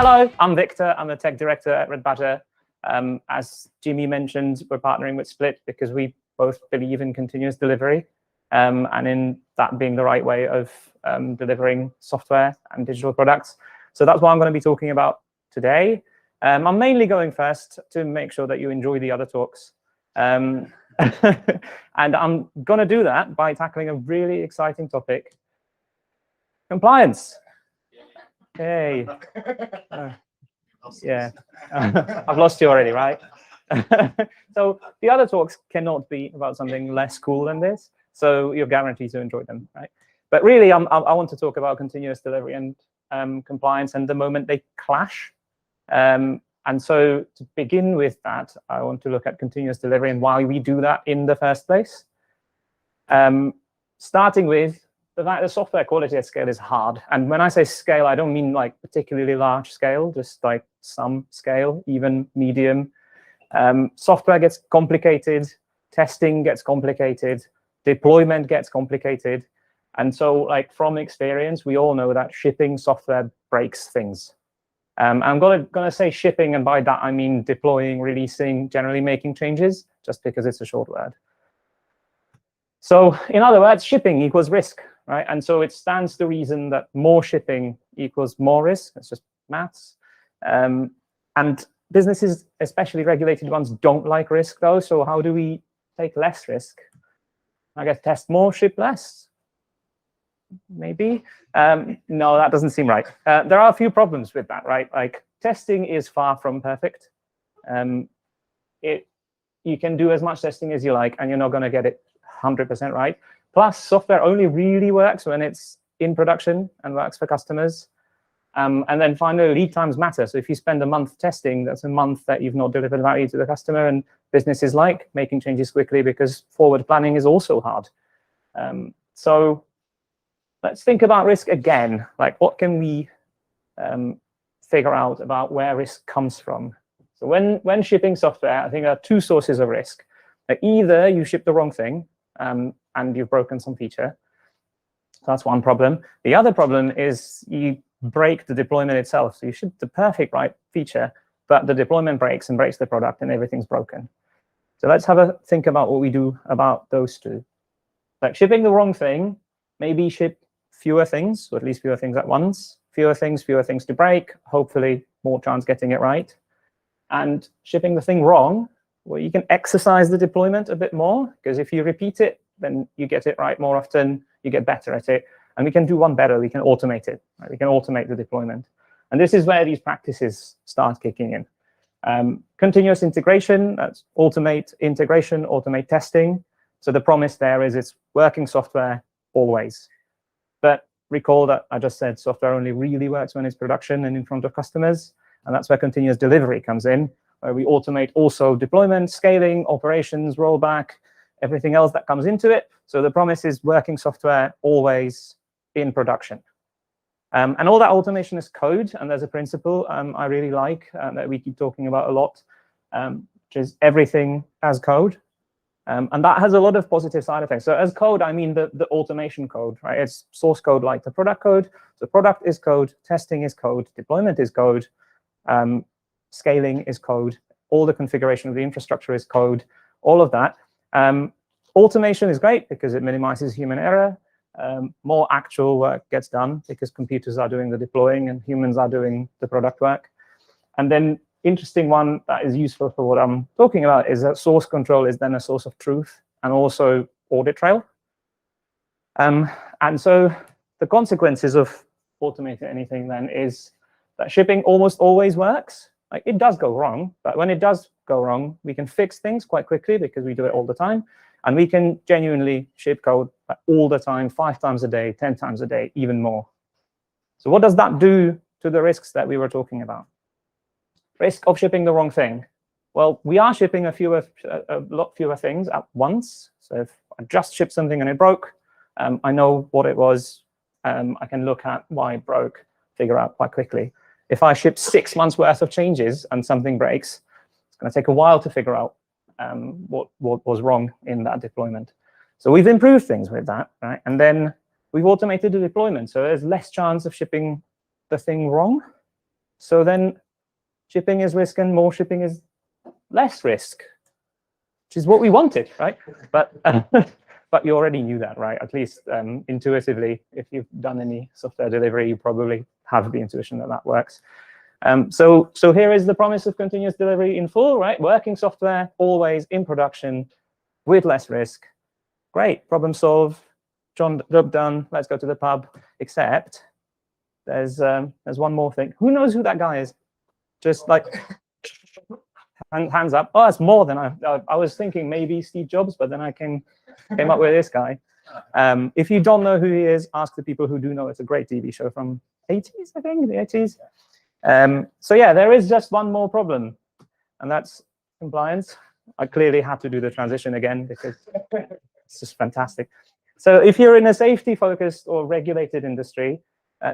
Hello, I'm Victor. I'm the tech director at Red Badger. As Jimmy mentioned, we're partnering with Split because we both believe in continuous delivery and in that being the right way of delivering software and digital products. So that's what I'm going to be talking about today. I'm mainly going first to make sure that you enjoy the other talks. And I'm going to do that by tackling a really exciting topic, compliance. Hey. Yeah, I've lost you already, right? So the other talks cannot be about something less cool than this. So you're guaranteed to enjoy them, right? But really, I want to talk about continuous delivery and compliance and the moment they clash. And so to begin with that, I want to look at continuous delivery and why we do that in the first place. Starting with the fact that software quality at scale is hard. And when I say scale, I don't mean like particularly large scale, just like some scale, even medium. Software gets complicated, testing gets complicated, deployment gets complicated. And so like from experience, we all know that shipping software breaks things. I'm gonna say shipping, and by that I mean deploying, releasing, generally making changes, just because it's a short word. So in other words, shipping equals risk, right? And so it stands to reason that more shipping equals more risk. It's just maths. And businesses, especially regulated ones, don't like risk, though. So how do we take less risk? I guess test more, ship less. Maybe. No, that doesn't seem right. There are a few problems with that, right? Like testing is far from perfect. You can do as much testing as you like, and you're not going to get it 100% right. Plus, software only really works when it's in production and works for customers. And then finally, lead times matter. So if you spend a month testing, that's a month that you've not delivered value to the customer. And businesses like making changes quickly because forward planning is also hard. So let's think about risk again. Like, what can we figure out about where risk comes from? So when shipping software, I think there are two sources of risk. Like either you ship the wrong thing, and you've broken some feature. So that's one problem. The other problem is you break the deployment itself. So you ship the perfect right feature, but the deployment breaks and breaks the product, and everything's broken. So let's have a think about what we do about those two. Like shipping the wrong thing, maybe ship fewer things, or at least fewer things at once. Fewer things to break, hopefully more chance getting it right. And shipping the thing wrong, well, you can exercise the deployment a bit more, because if you repeat it, then you get it right more often, you get better at it. And we can do one better, we can automate it. Right? We can automate the deployment. And this is where these practices start kicking in. Continuous integration, that's automate integration, automate testing. So the promise there is it's working software always. But recall that I just said software only really works when it's production and in front of customers. And that's where continuous delivery comes in, where we automate also deployment, scaling, operations, rollback, everything else that comes into it. So the promise is working software always in production. And all that automation is code. And there's a principle I really like that we keep talking about a lot, which is everything as code. And that has a lot of positive side effects. So as code, I mean the automation code, right? It's source code like the product code. So product is code, testing is code, deployment is code. Scaling is code. All the configuration of the infrastructure is code. All of that. Automation is great because it minimizes human error. More actual work gets done because computers are doing the deploying and humans are doing the product work. And then interesting one that is useful for what I'm talking about is that source control is then a source of truth and also audit trail. And so the consequences of automating anything then is that shipping almost always works. Like it does go wrong, but when it does go wrong, we can fix things quite quickly because we do it all the time. And we can genuinely ship code all the time, 5 times a day, 10 times a day, even more. So what does that do to the risks that we were talking about? Risk of shipping the wrong thing. Well, we are shipping a lot fewer things at once. So if I just shipped something and it broke, I know what it was. I can look at why it broke, figure out quite quickly. If I ship 6 months worth of changes and something breaks, it's going to take a while to figure out what was wrong in that deployment. So we've improved things with that, right? And then we've automated the deployment. So there's less chance of shipping the thing wrong. So then shipping is risk and more shipping is less risk, which is what we wanted, right? But but you already knew that, right? At least intuitively, if you've done any software delivery, you probably have the intuition that that works. So here is the promise of continuous delivery in full, right? Working software, always in production, with less risk. Great, problem solved. Job done. Let's go to the pub. Except there's one more thing. Who knows who that guy is? Just like hands up. Oh, that's more than I was thinking. Maybe Steve Jobs, but then I came up with this guy. If you don't know who he is, ask the people who do know. It's a great TV show from 80s, I think, the 80s. So yeah, there is just one more problem, and that's compliance. I clearly had to do the transition again because it's just fantastic. So if you're in a safety-focused or regulated industry,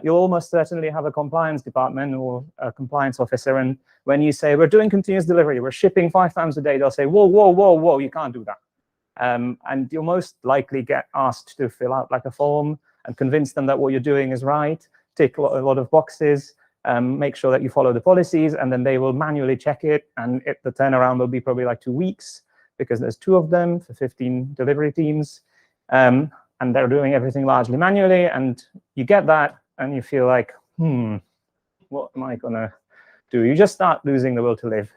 you'll almost certainly have a compliance department or a compliance officer. And when you say, we're doing continuous delivery, we're shipping 5 times a day, they'll say, whoa, whoa, whoa, whoa, you can't do that. And you'll most likely get asked to fill out like a form and convince them that what you're doing is right, tick a lot of boxes, make sure that you follow the policies, and then they will manually check it. And the turnaround will be probably like 2 weeks because there's 2 of them for 15 delivery teams. And they're doing everything largely manually. And you get that, and you feel like, what am I going to do? You just start losing the will to live.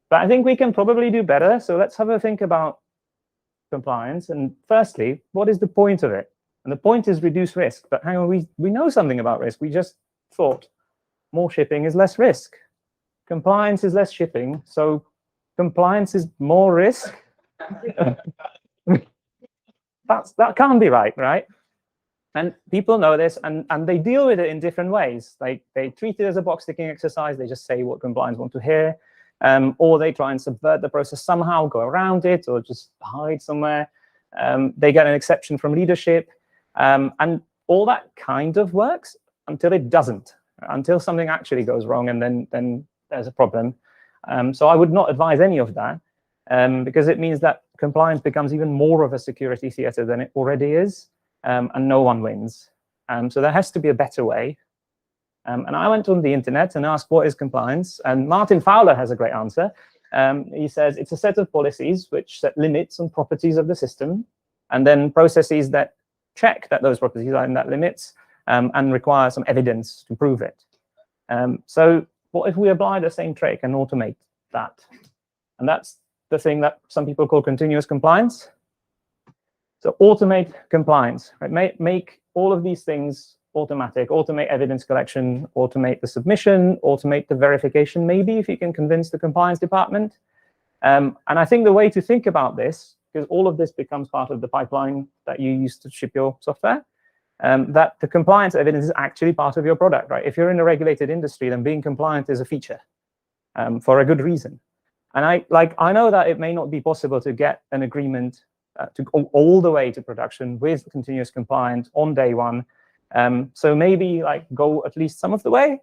But I think we can probably do better. So let's have a think about compliance. And firstly, what is the point of it? And the point is reduce risk. But hang on, we know something about risk. We just thought more shipping is less risk. Compliance is less shipping. So compliance is more risk. That can't be right, right? And people know this, and they deal with it in different ways. Like they treat it as a box-ticking exercise. They just say what compliance want to hear. Or they try and subvert the process somehow, go around it, or just hide somewhere. They get an exception from leadership. And all that kind of works until it doesn't, until something actually goes wrong, and then there's a problem. So I would not advise any of that, because it means that compliance becomes even more of a security theater than it already is, and no one wins. So there has to be a better way. And I went on the internet and asked, what is compliance? And Martin Fowler has a great answer. He says, it's a set of policies which set limits on properties of the system, and then processes that check that those properties are in that limits, and require some evidence to prove it. So what if we apply the same trick and automate that? And that's the thing that some people call continuous compliance. So automate compliance, right? Make all of these things automatic, automate evidence collection, automate the submission, automate the verification, maybe, if you can convince the compliance department. And I think the way to think about this, because all of this becomes part of the pipeline that you use to ship your software, that the compliance evidence is actually part of your product, right? If you're in a regulated industry, then being compliant is a feature for a good reason. And I know that it may not be possible to get an agreement to go all the way to production with continuous compliance on day one. So maybe go at least some of the way,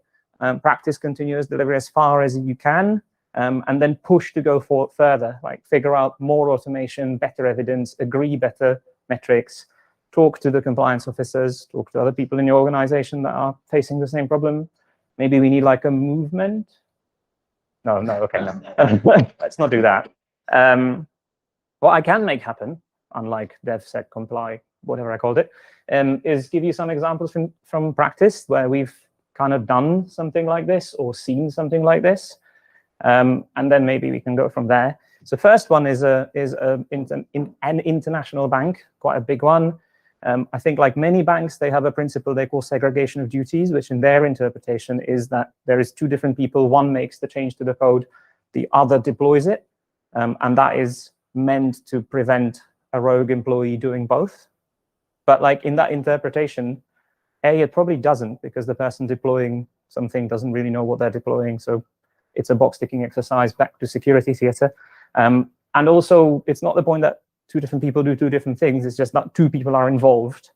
practice continuous delivery as far as you can, and then push to go further, like figure out more automation, better evidence, agree better metrics, talk to the compliance officers, talk to other people in your organization that are facing the same problem. Maybe we need like a movement. No, okay, no. Let's not do that. What I can make happen, unlike DevSec comply, whatever I called it, is give you some examples from practice where we've kind of done something like this or seen something like this, and then maybe we can go from there. So first one is an international bank, quite a big one. I think like many banks, they have a principle they call segregation of duties, which in their interpretation is that there is 2 different people. One makes the change to the code, the other deploys it, and that is meant to prevent a rogue employee doing both. But like in that interpretation, it probably doesn't, because the person deploying something doesn't really know what they're deploying. So it's a box-ticking exercise, back to security theater. And also, it's not the point that 2 different people do 2 different things. It's just that 2 people are involved.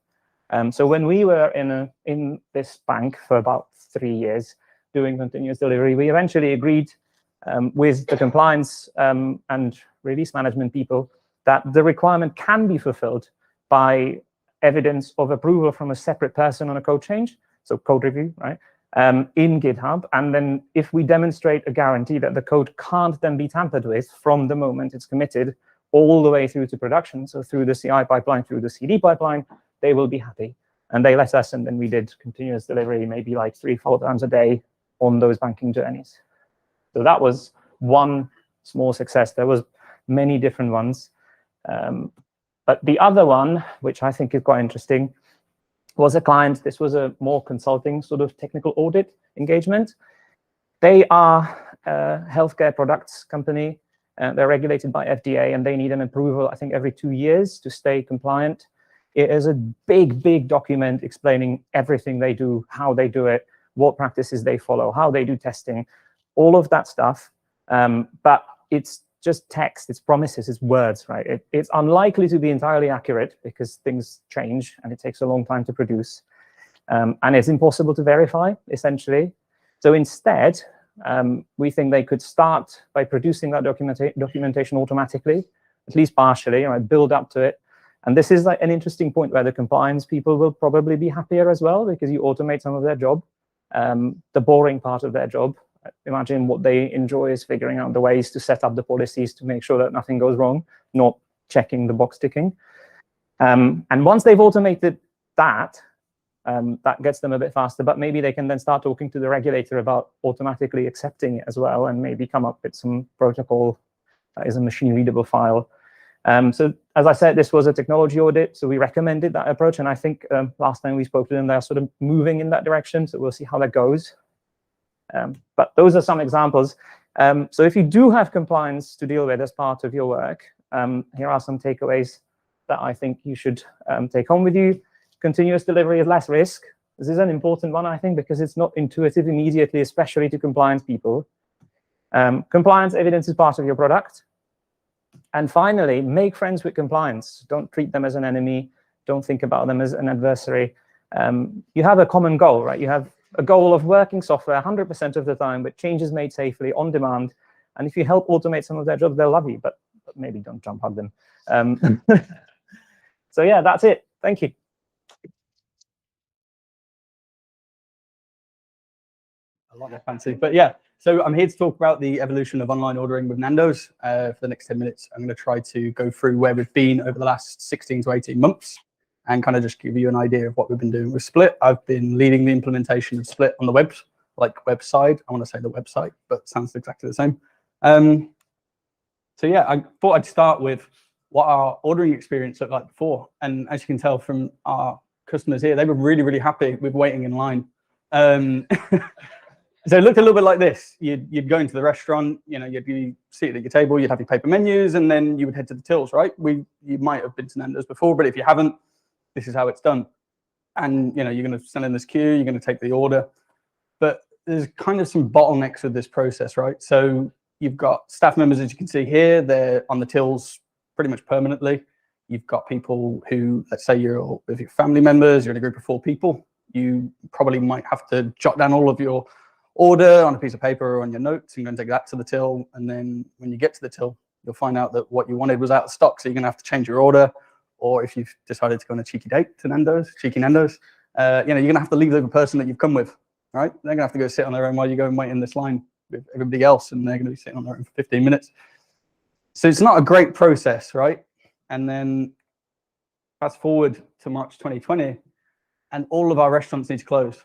So when we were in this bank for about 3 years doing continuous delivery, we eventually agreed with the compliance and release management people that the requirement can be fulfilled by evidence of approval from a separate person on a code change, so code review, right? in GitHub. And then if we demonstrate a guarantee that the code can't then be tampered with from the moment it's committed all the way through to production, so through the CI pipeline, through the CD pipeline, they will be happy. And they let us, and then we did continuous delivery maybe like 3-4 times a day on those banking journeys. So that was one small success. There was many different ones. But the other one, which I think is quite interesting, was a client. This was a more consulting sort of technical audit engagement. They are a healthcare products company. They're regulated by FDA, and they need an approval, I think, every 2 years to stay compliant. It is a big, big document explaining everything they do, how they do it, what practices they follow, how they do testing, all of that stuff. But it's just text, it's promises, it's words, right? It's unlikely to be entirely accurate because things change and it takes a long time to produce. And it's impossible to verify, essentially. So instead, we think they could start by producing that documentation automatically, at least partially, right? Build up to it. And this is like an interesting point where the compliance people will probably be happier as well, because you automate some of their job, the boring part of their job. Imagine what they enjoy is figuring out the ways to set up the policies to make sure that nothing goes wrong, not checking the box ticking. And once they've automated that, that gets them a bit faster, but maybe they can then start talking to the regulator about automatically accepting it as well, and maybe come up with some protocol that is a machine-readable file. So as I said, this was a technology audit, so we recommended that approach, and I think last time we spoke to them, they're sort of moving in that direction, so we'll see how that goes. But those are some examples. So if you do have compliance to deal with as part of your work, here are some takeaways that I think you should take home with you. Continuous delivery is less risk. This is an important one, I think, because it's not intuitive immediately, especially to compliance people. Compliance evidence is part of your product. And finally, make friends with compliance. Don't treat them as an enemy. Don't think about them as an adversary. You have a common goal, right? You have a goal of working software 100% of the time, with changes made safely, on demand. And if you help automate some of their jobs, they'll love you, but maybe don't jump hug them. So yeah, that's it. Thank you. A lot more fancy, but yeah. So I'm here to talk about the evolution of online ordering with Nando's. For the next 10 minutes, I'm going to try to go through where we've been over the last 16 to 18 months and kind of just give you an idea of what we've been doing with Split. I've been leading the implementation of Split on the website. I want to say the website, but it sounds exactly the same. So yeah, I thought I'd start with what our ordering experience looked like before. And as you can tell from our customers here, they were really, really happy with waiting in line. So it looked a little bit like this. You'd go into the restaurant, you'd be seated at your table, you'd have your paper menus, and then you would head to the tills, right? You might have been to Nando's before, but if you haven't, this is how it's done. And you're going to stand in this queue, you're going to take the order. But there's kind of some bottlenecks with this process, right? So you've got staff members, as you can see here, they're on the tills pretty much permanently. You've got people who, let's say you're with your family members, you're in a group of 4 people, you probably might have to jot down all of your order on a piece of paper or on your notes and go and take that to the till. And then when you get to the till, you'll find out that what you wanted was out of stock. So you're going to have to change your order. Or if you've decided to go on a cheeky date to Nando's, you're going to have to leave the person that you've come with, right? They're going to have to go sit on their own while you go and wait in this line with everybody else. And they're going to be sitting on their own for 15 minutes. So it's not a great process, right? And then fast forward to March 2020, and all of our restaurants need to close.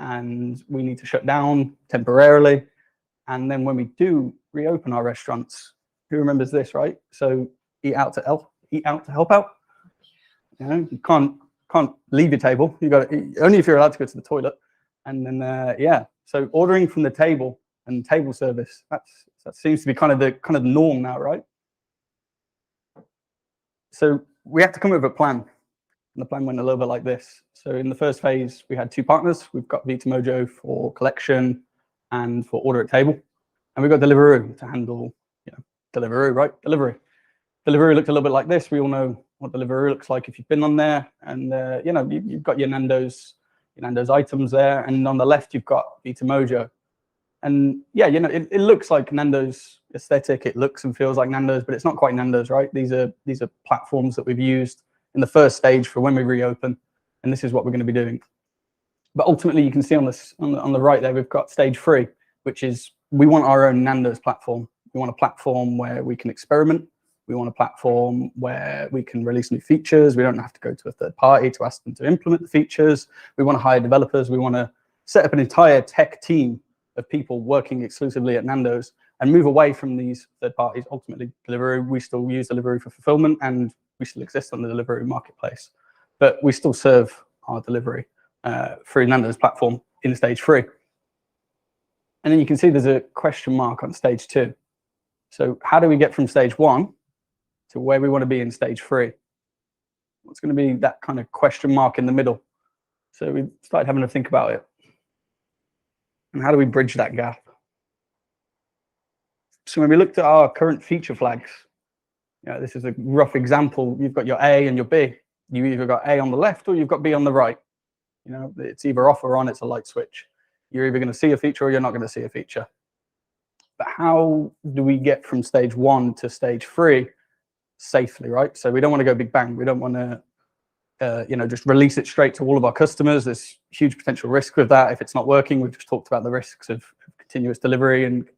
And we need to shut down temporarily. And then when we do reopen our restaurants, who remembers this, right? So eat out to help out. You can't leave your table. You got to, only if you're allowed to go to the toilet. And then yeah, so ordering from the table and table service, that seems to be kind of the norm now, right? So we have to come up with a plan. And the plan went a little bit like this. So in the first phase, we had 2 partners. We've got Vitamojo for collection and for order at table. And we've got Deliveroo to handle, Deliveroo, right? Delivery looked a little bit like this. We all know what Deliveroo looks like if you've been on there. And, you've got your Nando's items there. And on the left, you've got Vitamojo. And yeah, it looks like Nando's aesthetic. It looks and feels like Nando's, but it's not quite Nando's, right? These are platforms that we've used in the first stage for when we reopen, and this is what we're going to be doing. But ultimately, you can see on this on the right there, we've got stage 3, which is we want our own Nando's platform. We want a platform where we can experiment. We want a platform where we can release new features. We don't have to go to a third party to ask them to implement the features. We want to hire developers. We want to set up an entire tech team of people working exclusively at Nando's and move away from these third parties. Ultimately, Deliveroo, we still use Deliveroo for fulfillment, and we still exist on the Deliveroo marketplace. But we still serve our delivery through Nando's platform in stage 3. And then you can see there's a question mark on stage 2. So how do we get from stage 1 to where we want to be in stage 3? What's going to be that kind of question mark in the middle? So we started having to think about it. And how do we bridge that gap? So when we looked at our current feature flags, this is a rough example. You've got your A and your B. You either got A on the left or you've got B on the right. It's either off or on. It's a light switch. You're either going to see a feature or you're not going to see a feature. But how do we get from stage 1 to stage 3 safely, right? So we don't want to go big bang. We don't want to just release it straight to all of our customers. There's huge potential risk with that if it's not working. We've just talked about the risks of continuous delivery and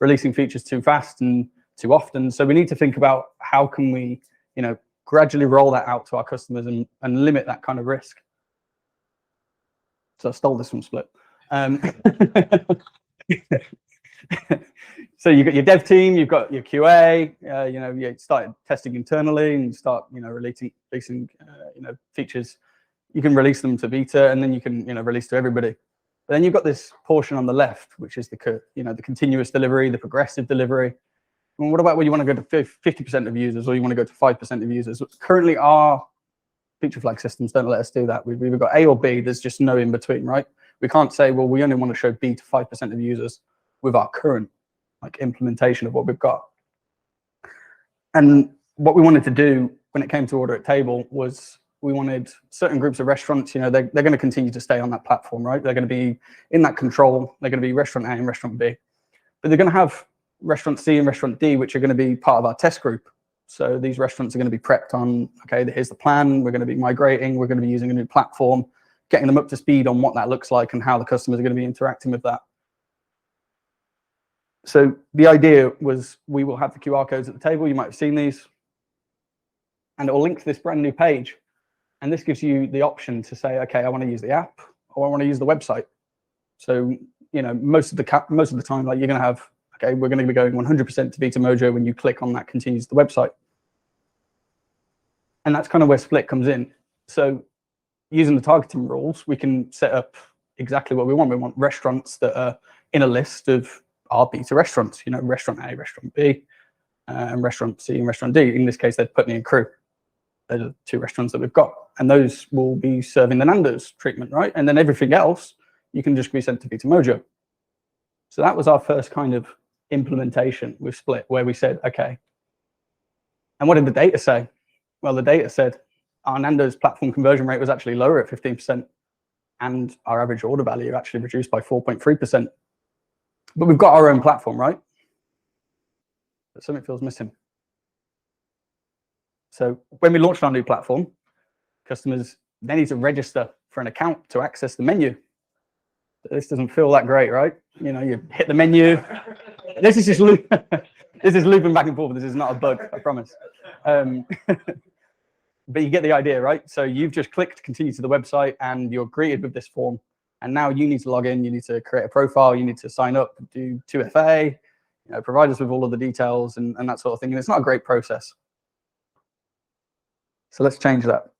releasing features too fast and too often. So we need to think about how can we gradually roll that out to our customers and limit that kind of risk. So I stole this from Split. So you've got your dev team, you've got your QA, you started testing internally and start, releasing features. You can release them to beta and then you can, release to everybody. But then you've got this portion on the left, which is the continuous delivery, the progressive delivery. And what about when you want to go to 50% of users or you want to go to 5% of users? Currently, our feature flag systems don't let us do that. We've either got A or B. There's just no in between, right? We can't say, well, we only want to show B to 5% of users with our current implementation of what we've got. And what we wanted to do when it came to order at table was we wanted certain groups of restaurants, they're going to continue to stay on that platform, right? They're going to be in that control. They're going to be restaurant A and restaurant B. But they're going to have restaurant C and restaurant D, which are going to be part of our test group. So these restaurants are going to be prepped on, okay, here's the plan. We're going to be migrating. We're going to be using a new platform, getting them up to speed on what that looks like and how the customers are going to be interacting with that. So the idea was we will have the QR codes at the table. You might have seen these. And it will link to this brand new page. And this gives you the option to say, okay, I want to use the app or I want to use the website. So, most of the time, you're going to have, okay, we're going to be going 100% to Beta Mojo when you click on that continues the website. And that's kind of where Split comes in. So using the targeting rules, we can set up exactly what we want. We want restaurants that are in a list of our beta restaurants, restaurant A, restaurant B, and restaurant C and restaurant D. In this case, they're Putney and Crew. Those are 2 restaurants that we've got. And those will be serving the Nando's treatment, right? And then everything else, you can just be sent to Beta Mojo. So that was our first kind of implementation with Split, where we said, okay. And what did the data say? Well, the data said our Nando's platform conversion rate was actually lower at 15%, and our average order value actually reduced by 4.3%. But we've got our own platform, right? But something feels missing. So when we launched our new platform, customers, they need to register for an account to access the menu. This doesn't feel that great, right? You hit the menu. This is just this is looping back and forth. This is not a bug, I promise. But you get the idea, right? So you've just clicked continue to the website and you're greeted with this form. And now you need to log in. You need to create a profile. You need to sign up, do 2FA, provide us with all of the details and that sort of thing. And it's not a great process. So let's change that.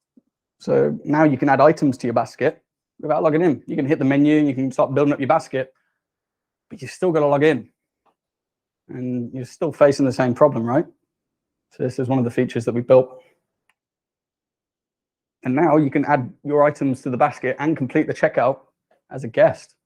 So now you can add items to your basket without logging in. You can hit the menu, you can start building up your basket, but you've still got to log in. And you're still facing the same problem, right? So this is one of the features that we built. And now you can add your items to the basket and complete the checkout as a guest.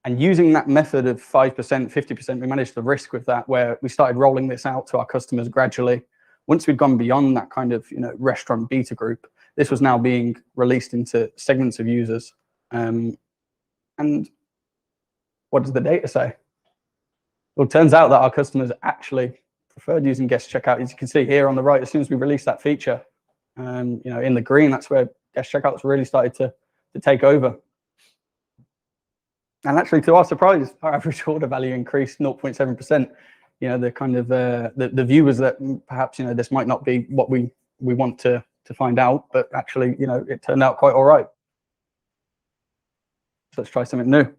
And using that method of 5%, 50%, we managed to risk with that, where we started rolling this out to our customers gradually. Once we'd gone beyond that kind of restaurant beta group, this was now being released into segments of users. And what does the data say? Well, it turns out that our customers actually preferred using guest checkout. As you can see here on the right, as soon as we released that feature, in the green, that's where guest checkouts really started to take over. And actually, to our surprise, our average order value increased 0.7%. The kind of the view was that perhaps this might not be what we want to find out, but actually it turned out quite all right. So let's try something new.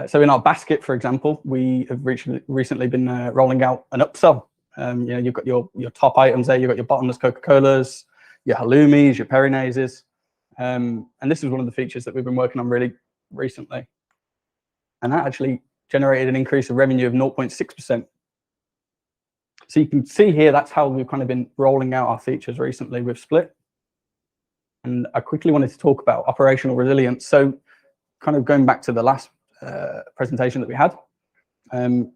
So in our basket, for example, we have recently been rolling out an upsell. You've got your top items there. You've got your bottomless Coca-Colas, your halloumis, your Perinaises. And this is one of the features that we've been working on really recently. And that actually generated an increase of revenue of 0.6%. So you can see here, that's how we've kind of been rolling out our features recently with Split. And I quickly wanted to talk about operational resilience. So kind of going back to the last presentation that we had.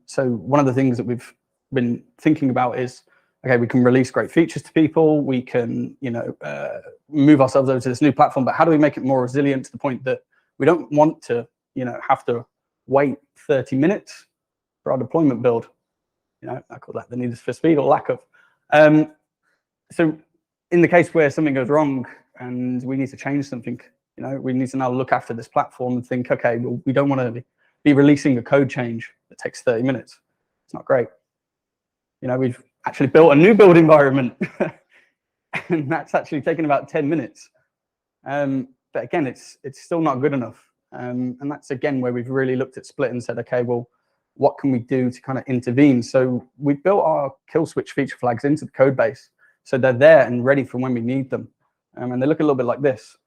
So one of the things that we've been thinking about is, okay, we can release great features to people. We can, move ourselves over to this new platform, but how do we make it more resilient to the point that we don't want to, have to wait 30 minutes for our deployment build? I call that the need for speed or lack of. So in the case where something goes wrong and we need to change something, we need to now look after this platform and think, okay, well, we don't want to be releasing a code change that takes 30 minutes. It's not great. We've actually built a new build environment and that's actually taken about 10 minutes. But again, it's still not good enough. And that's again where we've really looked at Split and said, okay, well, what can we do to kind of intervene? So we built our kill switch feature flags into the code base. So they're there and ready for when we need them. And they look a little bit like this.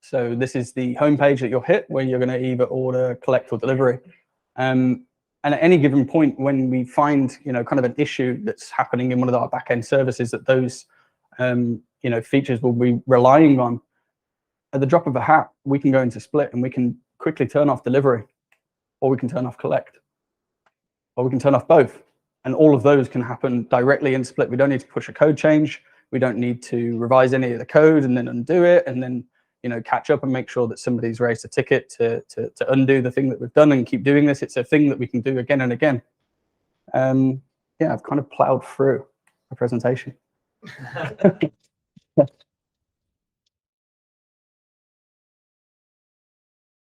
So this is the homepage that you'll hit where you're going to either order, collect, or delivery. And at any given point, when we find, kind of an issue that's happening in one of our back-end services that those, features will be relying on, at the drop of a hat, we can go into Split and we can quickly turn off delivery, or we can turn off collect, or we can turn off both. And all of those can happen directly in Split. We don't need to push a code change. We don't need to revise any of the code and then undo it and then catch up and make sure that somebody's raised a ticket to undo the thing that we've done and keep doing this. It's a thing that we can do again and again. Yeah, I've kind of plowed through a presentation.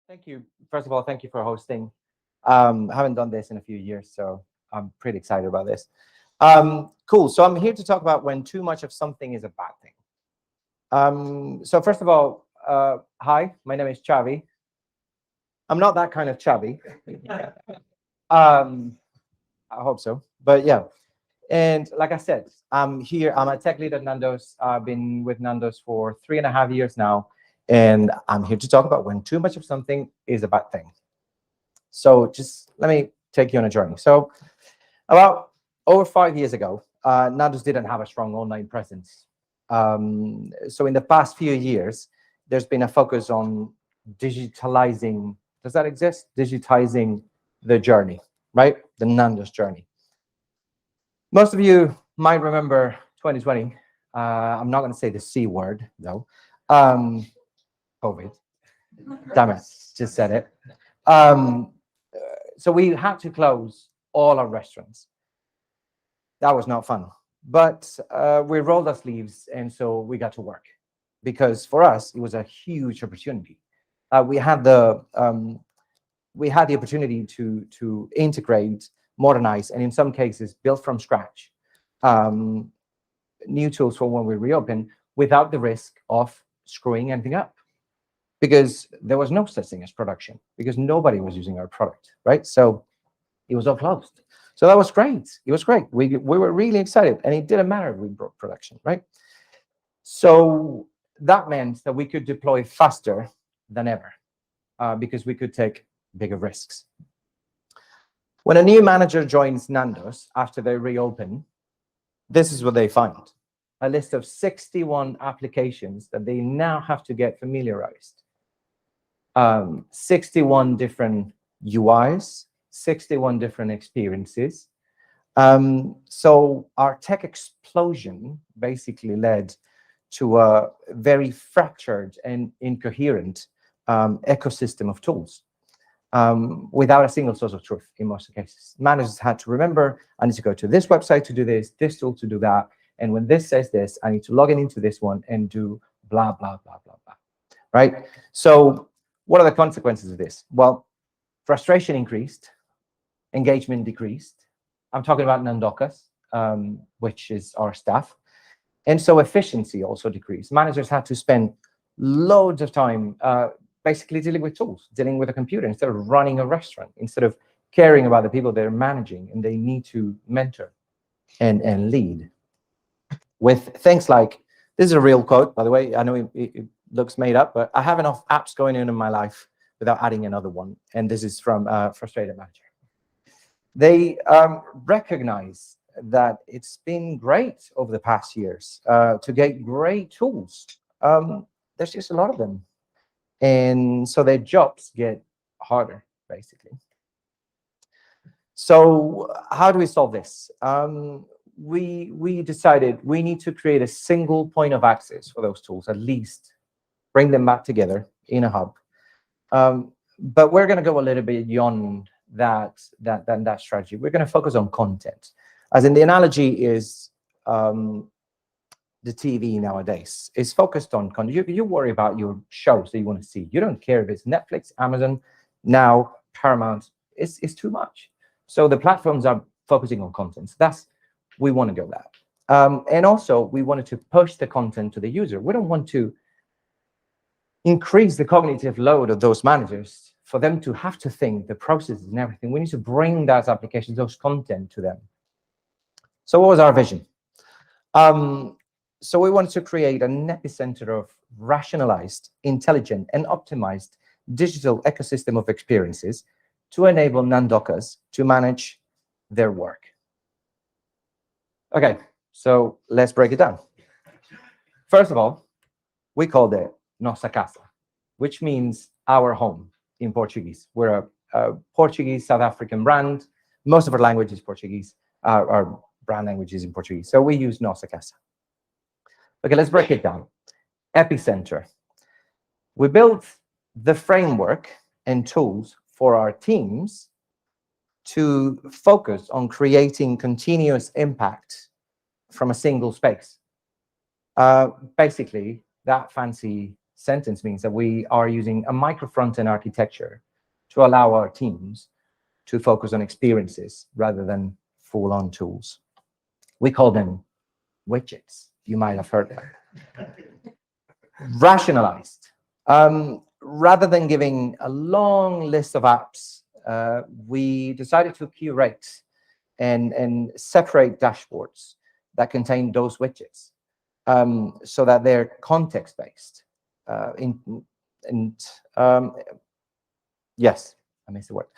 Thank you. First of all, thank you for hosting. I haven't done this in a few years, so I'm pretty excited about this. Cool. So I'm here to talk about when too much of something is a bad thing. So first of all, hi, my name is Xavi. I'm not that kind of Xavi. I hope so, but yeah. And like I said, I'm here. I'm a tech lead at Nando's. I've been with Nando's for 3.5 years now, and I'm here to talk about when too much of something is a bad thing. So just let me take you on a journey. So about over 5 years ago, Nando's didn't have a strong online presence. So in the past few years, there's been a focus on digitalizing. Does that exist? Digitizing the journey, right? The Nando's journey. Most of you might remember 2020. I'm not going to say the C word, though. COVID. Damn it, just said it. So we had to close all our restaurants. That was not fun. But we rolled our sleeves, and so we got to work. Because for us, it was a huge opportunity. We had the opportunity to integrate, modernize, and in some cases, build from scratch new tools for when we reopen without the risk of screwing anything up. Because there was no such thing as production, because nobody was using our product, right? So it was all closed. So that was great. It was great. We were really excited, and it didn't matter if we broke production, right? So that meant that we could deploy faster than ever because we could take bigger risks. When a new manager joins Nando's after they reopen, this is what they find. A list of 61 applications that they now have to get familiarized. 61 different UIs, 61 different experiences. So our tech explosion basically led to a very fractured and incoherent ecosystem of tools without a single source of truth in most cases. Managers had to remember, I need to go to this website to do this tool to do that. And when this says this, I need to log in into this one and do blah, blah, blah, blah, blah, right? So What are the consequences of this? Well, frustration increased, engagement decreased. I'm talking about Nandocas, which is our staff. And so efficiency also decreased. Managers had to spend loads of time basically dealing with tools, dealing with a computer, instead of running a restaurant, instead of caring about the people they're managing and they need to mentor and lead. With things like, this is a real quote, by the way. I know it looks made up, but I have enough apps going in my life without adding another one. And this is from Frustrated Manager. They recognize that it's been great over the past years to get great tools. There's just a lot of them. And so their jobs get harder, basically. So how do we solve this? We decided we need to create a single point of access for those tools, at least bring them back together in a hub. But we're going to go a little bit beyond that strategy. We're going to focus on content. As in, the analogy is the TV nowadays is focused on content. You worry about your shows that you want to see. You don't care if it's Netflix, Amazon, Now, Paramount. It's too much. So the platforms are focusing on content. So we want to go that. And also, we wanted to push the content to the user. We don't want to increase the cognitive load of those managers for them to have to think the processes and everything. We need to bring those applications, those content to them. So what was our vision? So we wanted to create an epicenter of rationalized, intelligent, and optimized digital ecosystem of experiences to enable Nandocas to manage their work. Okay, so let's break it down. First of all, we called it Nossa Casa, which means our home in Portuguese. We're a Portuguese South African brand. Most of our language is Portuguese. Our brand language is in Portuguese. So we use Nossa Casa. Okay, let's break it down. Epicenter. We built the framework and tools for our teams to focus on creating continuous impact from a single space. Basically, that fancy sentence means that we are using a micro-front-end architecture to allow our teams to focus on experiences rather than full-on tools. We call them widgets. You might have heard that. Rationalized. Rather than giving a long list of apps, we decided to curate and separate dashboards that contain those widgets so that they're context-based. Yes, I missed the word.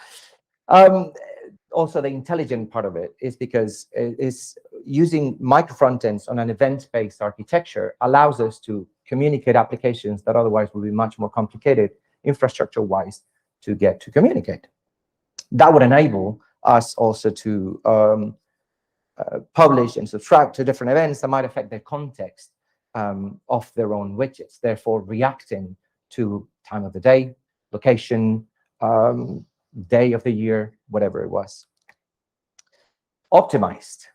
Also, the intelligent part of it is because it's using micro front ends on an event-based architecture allows us to communicate applications that otherwise would be much more complicated infrastructure-wise to get to communicate. That would enable us also to publish and subscribe to different events that might affect the context of their own widgets, therefore reacting to time of the day, location, day of the year, whatever it was. Optimized.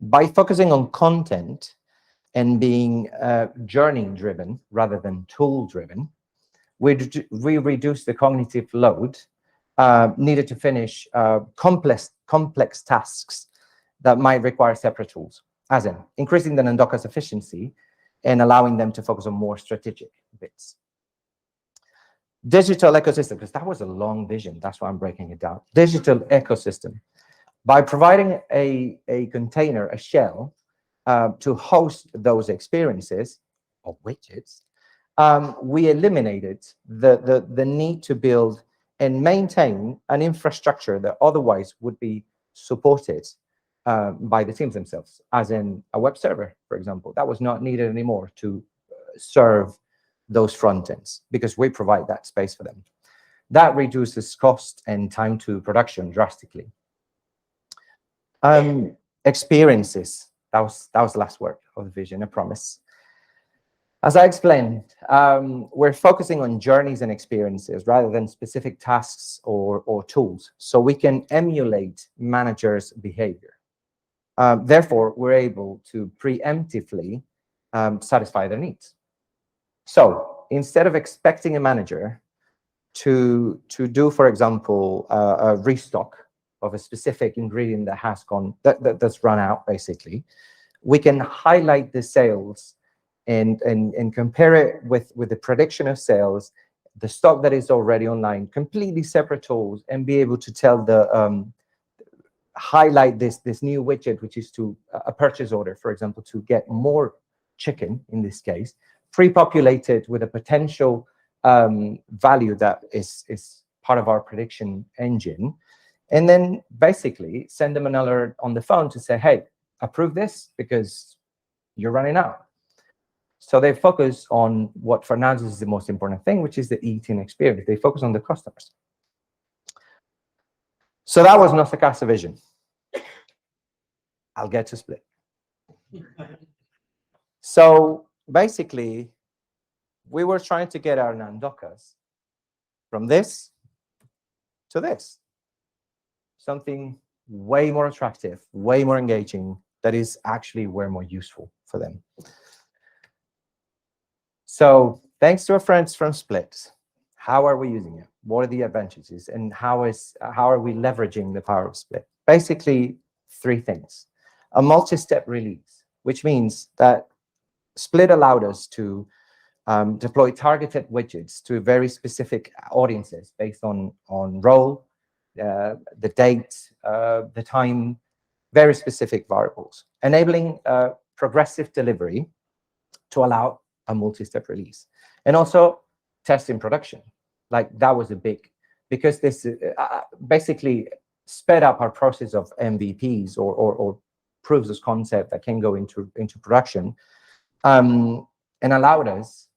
By focusing on content and being journey-driven rather than tool-driven, we reduce the cognitive load needed to finish complex tasks that might require separate tools, as in increasing the Nandocas efficiency and allowing them to focus on more strategic bits. Digital ecosystem, because that was a long vision. That's why I'm breaking it down. Digital ecosystem. By providing a container, a shell, to host those experiences or widgets, we eliminated the need to build and maintain an infrastructure that otherwise would be supported by the teams themselves, as in a web server, for example. That was not needed anymore to serve those front ends because we provide that space for them. That reduces cost and time to production drastically. Experiences. That was the last word of the vision, I promise. As I explained, we're focusing on journeys and experiences rather than specific tasks or tools, so we can emulate managers' behavior. Therefore, we're able to preemptively satisfy their needs. So instead of expecting a manager to do, for example, a restock of a specific ingredient that has gone that's run out, basically, we can highlight the sales and compare it with the prediction of sales, the stock that is already online, completely separate tools, and be able to tell the highlight this new widget, which is to a purchase order, for example, to get more chicken in this case, pre-populated with a potential value that is part of our prediction engine, and then basically send them an alert on the phone to say, hey, approve this because you're running out. So they focus on what for Nando is the most important thing, which is the eating experience. They focus on the customers. So that was Nandocas' vision. I'll get to Split. So basically, we were trying to get our Nandocas from this to this. Something way more attractive, way more engaging, that is actually way more useful for them. So thanks to our friends from Split, how are we using it? What are the advantages? And how are we leveraging the power of Split? Basically, three things. A multi-step release, which means that Split allowed us to deploy targeted widgets to very specific audiences based on role, the date, the time, very specific variables, enabling progressive delivery to allow a multi-step release. And also test in production. Like that was a big, because this basically sped up our process of MVPs or proofs of concept that can go into production, and allowed us,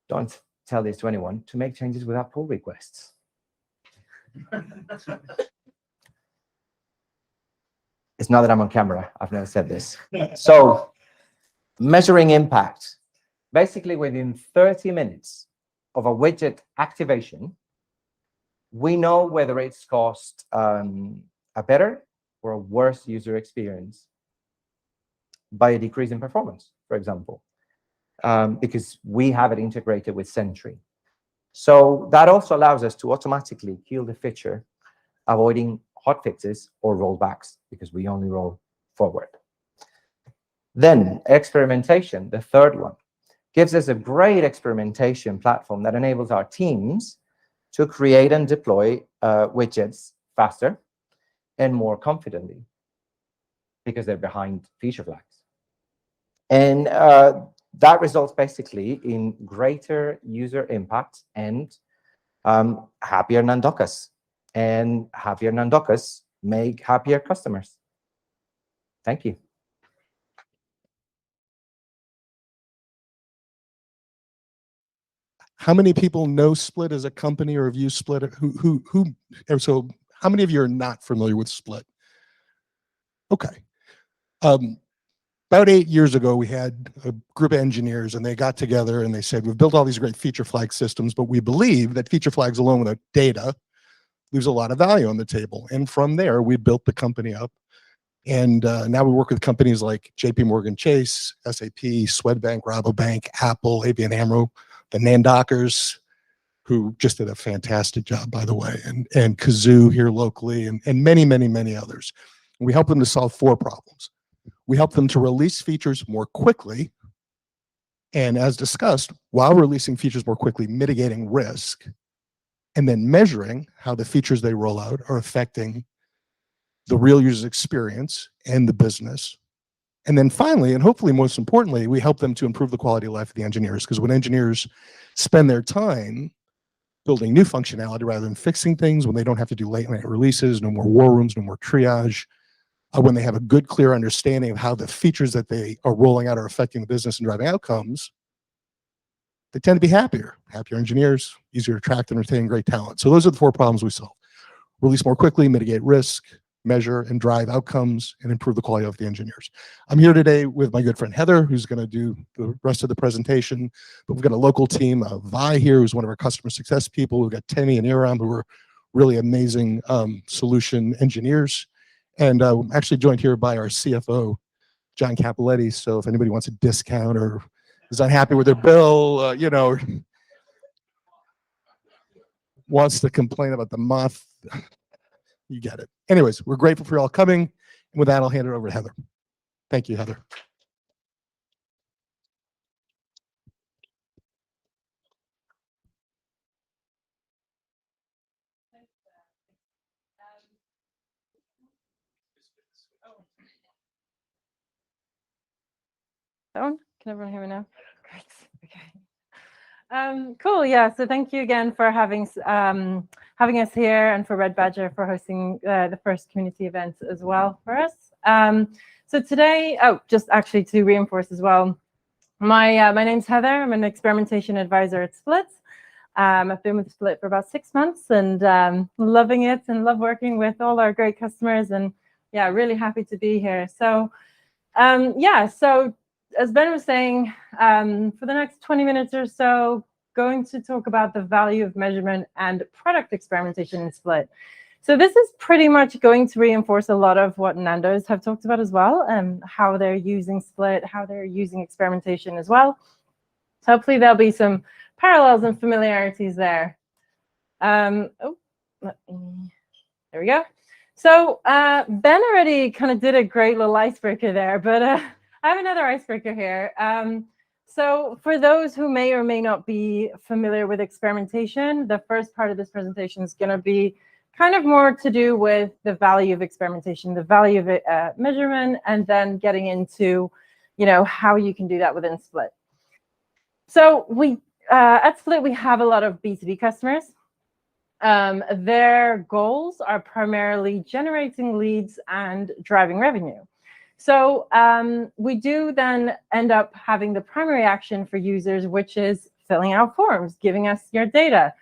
don't tell this to anyone, to make changes without pull requests. It's not that I'm on camera. I've never said this. So measuring impact. Basically, within 30 minutes of a widget activation, we know whether it's caused a better or a worse user experience by a decrease in performance, for example, because we have it integrated with Sentry. So that also allows us to automatically kill the feature, avoiding hotfixes or rollbacks, because we only roll forward. Then experimentation, the third one, gives us a great experimentation platform that enables our teams to create and deploy widgets faster and more confidently, because they're behind feature flags. And that results basically in greater user impact and happier Nandocas. And happier Nandocas make happier customers. Thank you. How many people know Split as a company or have used Split? So how many of you are not familiar with Split? Okay. About 8 years ago, we had a group of engineers and they got together and they said, we've built all these great feature flag systems, but we believe that feature flags alone without data leaves a lot of value on the table. And from there, we built the company up. And now we work with companies like JP Morgan Chase, SAP, Swedbank, Rabobank, Apple, ABN AMRO, the Nandocas, who just did a fantastic job, by the way, and Kazoo here locally, and many, many, many others. And we help them to solve 4 problems. We help them to release features more quickly, and as discussed, while releasing features more quickly, mitigating risk, and then measuring how the features they roll out are affecting the real user's experience and the business. And then finally, and hopefully most importantly, we help them to improve the quality of life of the engineers, because when engineers spend their time building new functionality rather than fixing things, when they don't have to do late night releases, no more war rooms, no more triage, when they have a good, clear understanding of how the features that they are rolling out are affecting the business and driving outcomes, they tend to be happier engineers, easier to attract and retain great talent. So those are the 4 problems we solve. Release more quickly, mitigate risk, measure and drive outcomes, and improve the quality of the engineers. I'm here today with my good friend Heather, who's going to do the rest of the presentation. But we've got a local team, Vi here, who's one of our customer success people. We've got Temi and Iram, who are really amazing solution engineers. And I'm actually joined here by our CFO, John Capoletti. So if anybody wants a discount or is unhappy with their bill, you know, wants to complain about the moth, you get it. Anyways, we're grateful for you all coming. And with that, I'll hand it over to Heather. Thank you, Heather. That one? Can everyone hear me now? Great. Okay. Cool. Yeah. So thank you again for having us here, and for Red Badger for hosting the first community event as well for us. So today, just actually to reinforce as well, my name's Heather. I'm an experimentation advisor at Split. I've been with Split for about 6 months, and loving it, and love working with all our great customers, and yeah, really happy to be here. So so as Ben was saying, for the next 20 minutes or so, going to talk about the value of measurement and product experimentation in Split. So this is pretty much going to reinforce a lot of what Nando's have talked about as well, and how they're using Split, how they're using experimentation as well. So hopefully there'll be some parallels and familiarities there. There we go. So Ben already kind of did a great little icebreaker there, but I have another icebreaker here. So for those who may or may not be familiar with experimentation, the first part of this presentation is going to be kind of more to do with the value of experimentation, the value of measurement, and then getting into, how you can do that within Split. So at Split, we have a lot of B2B customers. Their goals are primarily generating leads and driving revenue. So we do then end up having the primary action for users, which is filling out forms, giving us your data.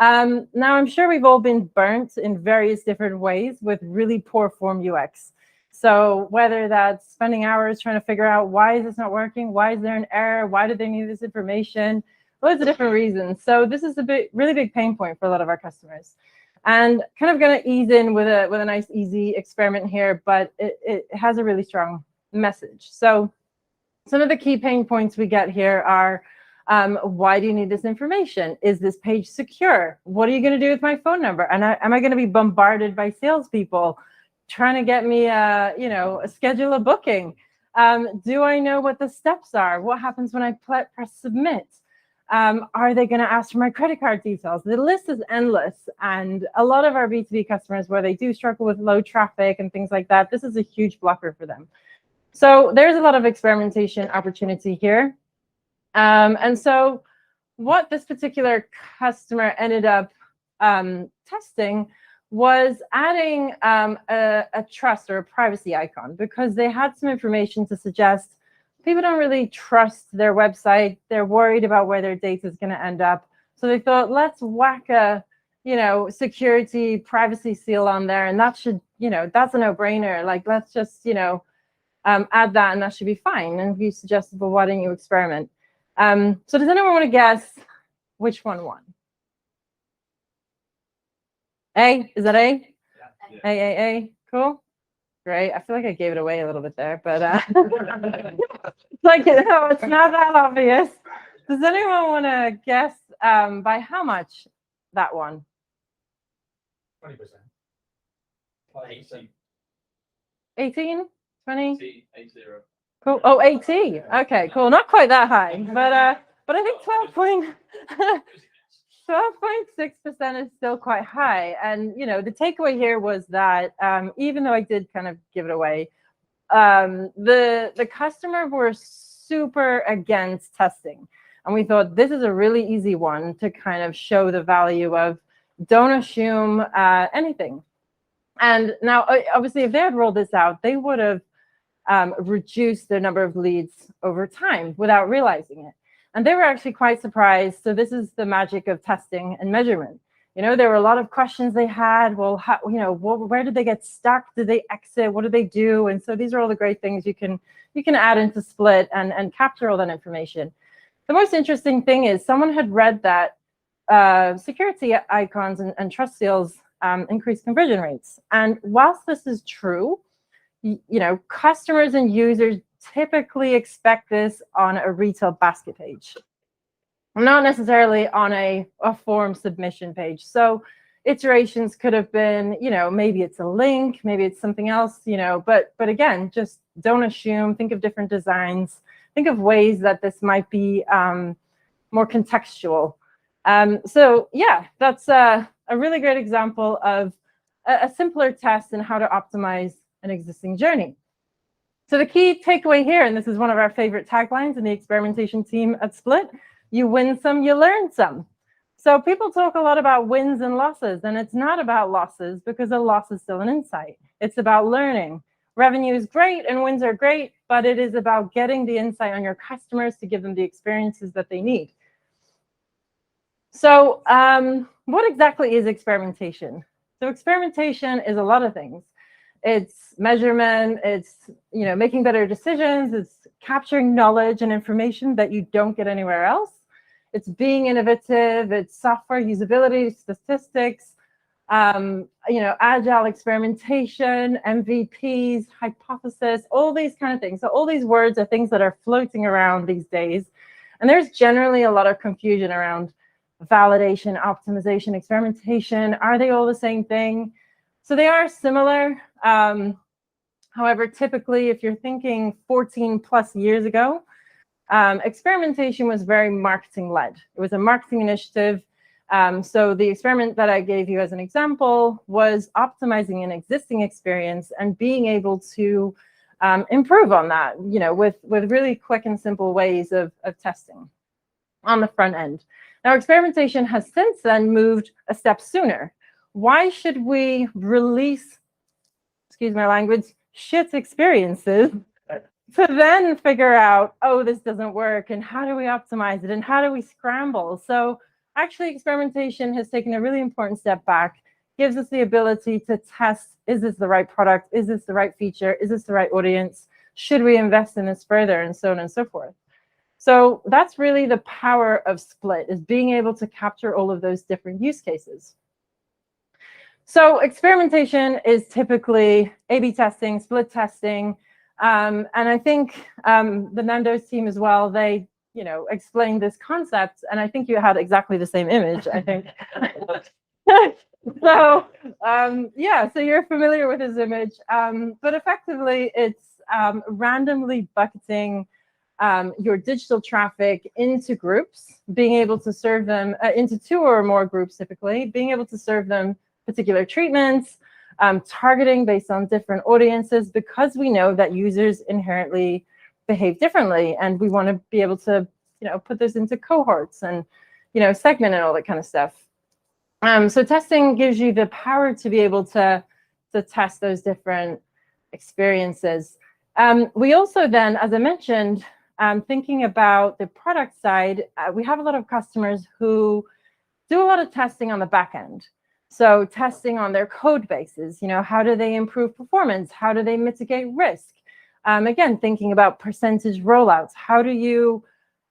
Now, I'm sure we've all been burnt in various different ways with really poor form UX. So whether that's spending hours trying to figure out why is this not working, why is there an error, why do they need this information, loads of different reasons. So this is really big pain point for a lot of our customers. And kind of going to ease in with a nice, easy experiment here, but it has a really strong message. So some of the key pain points we get here are, why do you need this information? Is this page secure? What are you going to do with my phone number? And am I going to be bombarded by salespeople trying to get me, schedule a booking? Do I know what the steps are? What happens when I press submit? Are they going to ask for my credit card details? The list is endless. And a lot of our B2B customers, where they do struggle with low traffic and things like that, this is a huge blocker for them. So there's a lot of experimentation opportunity here. And so what this particular customer ended up testing was adding a trust or a privacy icon, because they had some information to suggest people don't really trust their website. They're worried about where their data is going to end up. So they thought, let's whack a, security privacy seal on there. And that should, that's a no-brainer. Like, let's just, add that, and that should be fine. And we suggested, well, why don't you experiment? So does anyone want to guess which one won? A? Is that A? Yeah. A. Cool. Great. I feel like I gave it away a little bit there, but it's like, no, it's not that obvious. Does anyone want to guess by how much that one? 20%. 18? 18? 20? 80. Cool. Oh, 80. Okay, cool. Not quite that high, but I think 12.6% is still quite high. And, the takeaway here was that even though I did kind of give it away, the customer were super against testing. And we thought this is a really easy one to kind of show the value of don't assume anything. And now, obviously, if they had rolled this out, they would have reduced their number of leads over time without realizing it. And they were actually quite surprised. So this is the magic of testing and measurement. There were a lot of questions they had. Well, where did they get stuck? Did they exit? What did they do? And so these are all the great things you can add into Split and capture all that information. The most interesting thing is someone had read that security icons and trust seals increase conversion rates. And whilst this is true, customers and users typically expect this on a retail basket page. not necessarily on a form submission page. So iterations could have been, maybe it's a link, maybe it's something else, but again, just don't assume, think of different designs, think of ways that this might be more contextual. So yeah, that's a really great example of a simpler test and how to optimize an existing journey. So the key takeaway here, and this is one of our favorite taglines in the experimentation team at Split, you win some, you learn some. So people talk a lot about wins and losses, and it's not about losses because a loss is still an insight. It's about learning. Revenue is great and wins are great, but it is about getting the insight on your customers to give them the experiences that they need. So what exactly is experimentation? So experimentation is a lot of things. It's measurement, it's making better decisions, it's capturing knowledge and information that you don't get anywhere else. It's being innovative, it's software usability, statistics, agile experimentation, MVPs, hypothesis, all these kind of things. So all these words are things that are floating around these days. And there's generally a lot of confusion around validation, optimization, experimentation. Are they all the same thing? So they are similar. However, typically, if you're thinking 14 plus years ago, experimentation was very marketing-led. It was a marketing initiative. So the experiment that I gave you as an example was optimizing an existing experience and being able to improve on that, with really quick and simple ways of testing on the front end. Now, experimentation has since then moved a step sooner. Why should we release, excuse my language, shit experiences to then figure out, oh, this doesn't work, and how do we optimize it, and how do we scramble? So actually, experimentation has taken a really important step back, gives us the ability to test, is this the right product? Is this the right feature? Is this the right audience? Should we invest in this further? And so on and so forth. So that's really the power of Split, is being able to capture all of those different use cases. So experimentation is typically A/B testing, split testing, and I think the Nando's team as well, they explained this concept, and I think you had exactly the same image, I think. So yeah, so you're familiar with this image, but effectively it's randomly bucketing your digital traffic into groups, being able to serve them into 2 or more groups typically, being able to serve them particular treatments, targeting based on different audiences, because we know that users inherently behave differently, and we want to be able to put this into cohorts and segment and all that kind of stuff. So testing gives you the power to be able to test those different experiences. We also then, as I mentioned, thinking about the product side, we have a lot of customers who do a lot of testing on the back end. So testing on their code bases, how do they improve performance? How do they mitigate risk? Again, thinking about percentage rollouts. How do you,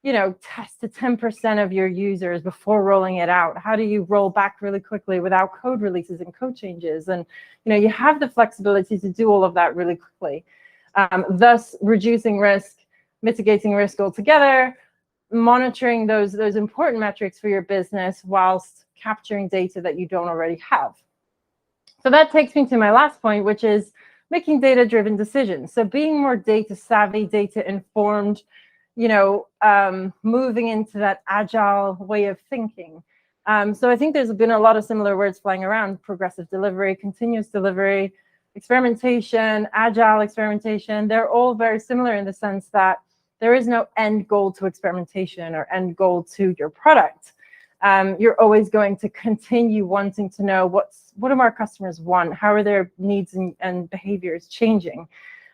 test to 10% of your users before rolling it out? How do you roll back really quickly without code releases and code changes? And, you have the flexibility to do all of that really quickly, thus reducing risk, mitigating risk altogether, monitoring those important metrics for your business whilst capturing data that you don't already have. So that takes me to my last point, which is making data-driven decisions. So being more data savvy, data informed, moving into that agile way of thinking. So I think there's been a lot of similar words flying around: progressive delivery, continuous delivery, experimentation, agile experimentation. They're all very similar in the sense that there is no end goal to experimentation or end goal to your product. You're always going to continue wanting to know what do our customers want, how are their needs and behaviors changing,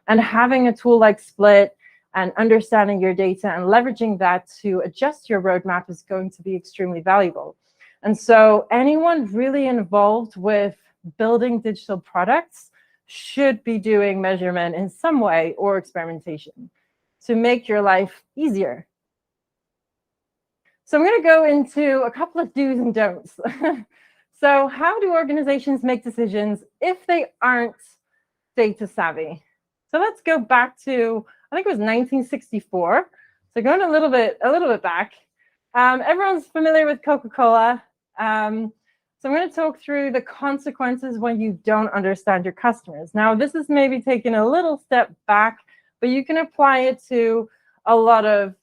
and having a tool like Split and understanding your data and leveraging that to adjust your roadmap is going to be extremely valuable. And so anyone really involved with building digital products should be doing measurement in some way or experimentation to make your life easier. So I'm going to go into a couple of do's and don'ts. So how do organizations make decisions if they aren't data savvy? So let's go back to, I think it was 1964. So going a little bit back. Everyone's familiar with Coca-Cola. So I'm going to talk through the consequences when you don't understand your customers. Now, this is maybe taking a little step back, but you can apply it to a lot of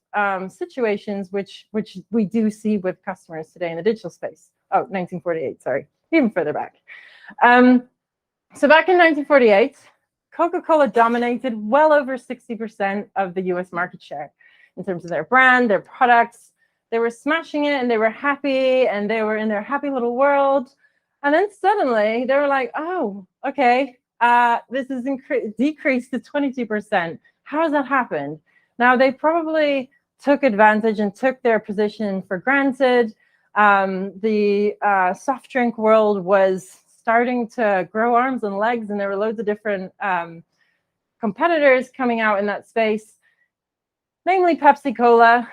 situations which we do see with customers today in the digital space. Oh, 1948, sorry, even further back. So back in 1948, Coca-Cola dominated well over 60% of the US market share in terms of their brand, their products. They were smashing it and they were happy and they were in their happy little world. And then suddenly they were like, oh, okay, this is decreased to 22%. How has that happened? Now, they probably took advantage and took their position for granted. The soft drink world was starting to grow arms and legs, and there were loads of different competitors coming out in that space, namely Pepsi-Cola.